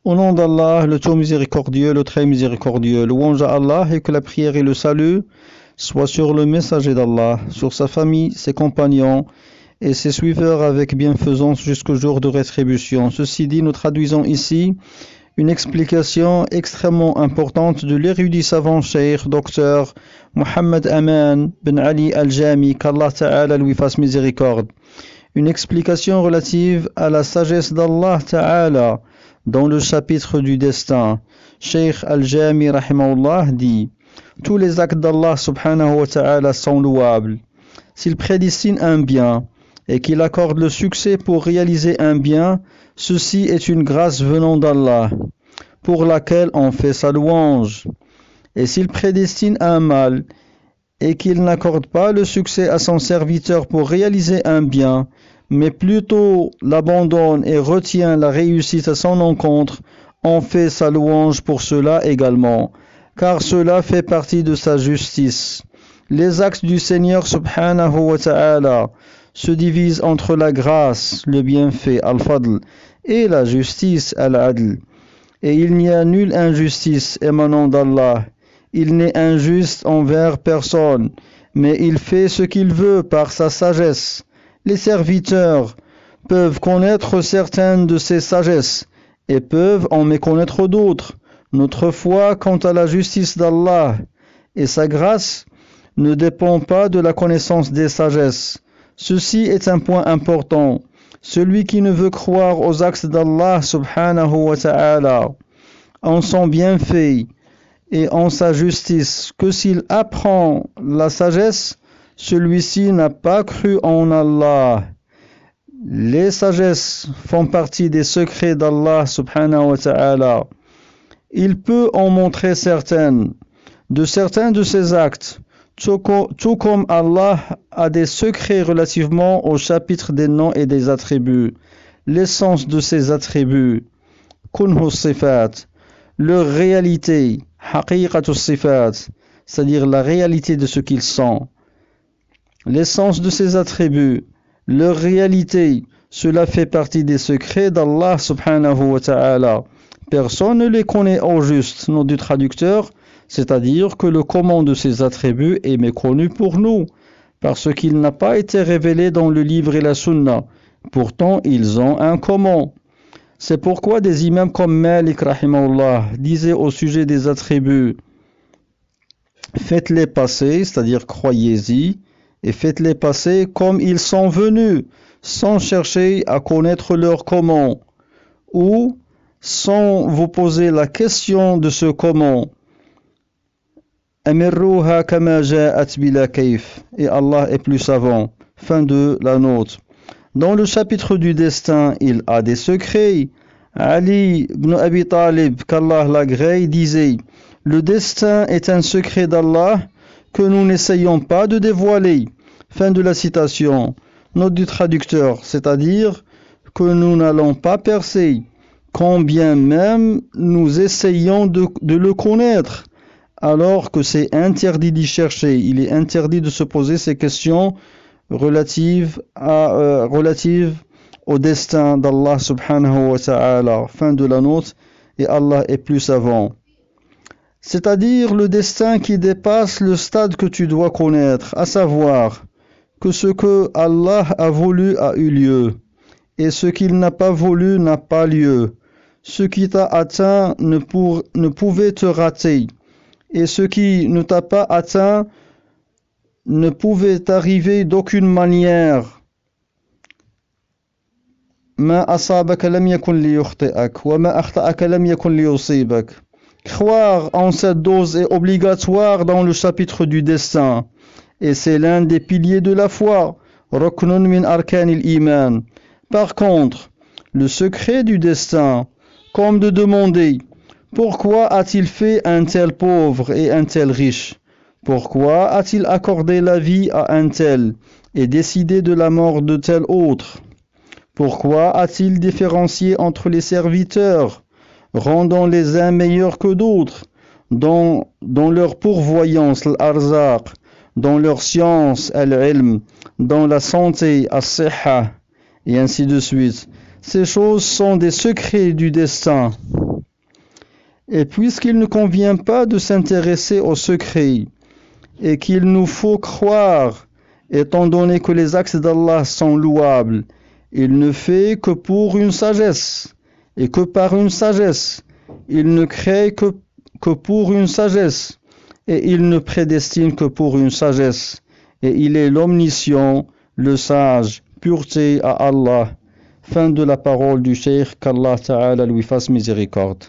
Au nom d'Allah, le tout miséricordieux, le très miséricordieux, louange à Allah et que la prière et le salut soient sur le messager d'Allah, sur sa famille, ses compagnons et ses suiveurs avec bienfaisance jusqu'au jour de rétribution. Ceci dit, nous traduisons ici une explication extrêmement importante de l'érudit savant cheikh, docteur Mohammed Aman bin Ali Al-Jami, qu'Allah Ta'ala lui fasse miséricorde. Une explication relative à la sagesse d'Allah Ta'ala dans le chapitre du destin. Cheikh Al-Jami rahimahullah dit: tous les actes d'Allah subhanahu wa ta'ala sont louables. S'il prédestine un bien et qu'il accorde le succès pour réaliser un bien, ceci est une grâce venant d'Allah, pour laquelle on fait sa louange. Et s'il prédestine un mal et qu'il n'accorde pas le succès à son serviteur pour réaliser un bien, mais plutôt l'abandonne et retient la réussite à son encontre, on fait sa louange pour cela également, car cela fait partie de sa justice. Les actes du Seigneur subhanahu wa ta'ala se divisent entre la grâce, le bienfait, al-fadl, et la justice, al-adl. Et il n'y a nulle injustice émanant d'Allah. Il n'est injuste envers personne, mais il fait ce qu'il veut par sa sagesse. Les serviteurs peuvent connaître certaines de ces sagesses et peuvent en méconnaître d'autres. Notre foi quant à la justice d'Allah et sa grâce ne dépend pas de la connaissance des sagesses. Ceci est un point important. Celui qui ne veut croire aux actes d'Allah subhanahu wa ta'ala, en son bienfait et en sa justice, que s'il apprend la sagesse, celui-ci n'a pas cru en Allah. Les sagesses font partie des secrets d'Allah subhanahu wa ta'ala. Il peut en montrer certains de ses actes, tout comme Allah a des secrets relativement au chapitre des noms et des attributs. L'essence de ces attributs, kunhu sifat, leur réalité, haqiqatu sifat, c'est-à-dire la réalité de ce qu'ils sont. L'essence de ces attributs, leur réalité, cela fait partie des secrets d'Allah subhanahu wa ta'ala. Personne ne les connaît au juste, nom du traducteur, c'est-à-dire que le comment de ces attributs est méconnu pour nous, parce qu'il n'a pas été révélé dans le livre et la sunna. Pourtant, ils ont un comment. C'est pourquoi des imams comme Malik rahimahullah disaient au sujet des attributs: faites-les passer, c'est-à-dire croyez-y, et faites-les passer comme ils sont venus, sans chercher à connaître leur comment, ou sans vous poser la question de ce comment. Amirruha kama ja'at bila kayf, et Allah est plus savant. Fin de la note. Dans le chapitre du destin, il a des secrets. Ali ibn Abi Talib, qu'Allah l'agrée, disait: le destin est un secret d'Allah que nous n'essayons pas de dévoiler. Fin de la citation. Note du traducteur, c'est-à-dire que nous n'allons pas percer, quand bien même nous essayons de le connaître, alors que c'est interdit d'y chercher. Il est interdit de se poser ces questions relatives au destin d'Allah subhanahu wa ta'ala. Fin de la note. Et Allah est plus savant. C'est-à-dire le destin qui dépasse le stade que tu dois connaître, à savoir que ce que Allah a voulu a eu lieu, et ce qu'il n'a pas voulu n'a pas lieu. Ce qui t'a atteint ne pouvait te rater, et ce qui ne t'a pas atteint ne pouvait t'arriver d'aucune manière. Ma asabaka lam yakun liyukhti'ak wa ma akhta'aka lam yakun liyusibak. Croire en cette dose est obligatoire dans le chapitre du destin, et c'est l'un des piliers de la foi. Ruknun min arkanil iman. Par contre, le secret du destin, comme de demander: pourquoi a-t-il fait un tel pauvre et un tel riche? Pourquoi a-t-il accordé la vie à un tel et décidé de la mort de tel autre? Pourquoi a-t-il différencié entre les serviteurs, rendant les uns meilleurs que d'autres, dans leur pourvoyance, l'arzaq, dans leur science, al-ilm, dans la santé, as-sihha, et ainsi de suite. Ces choses sont des secrets du destin. Et puisqu'il ne convient pas de s'intéresser aux secrets et qu'il nous faut croire, étant donné que les actes d'Allah sont louables, il ne fait que pour une sagesse, et que par une sagesse, il ne crée que pour une sagesse, et il ne prédestine que pour une sagesse, et il est l'omniscient, le sage, pureté à Allah. Fin de la parole du Cheikh, qu'Allah Ta'ala lui fasse miséricorde.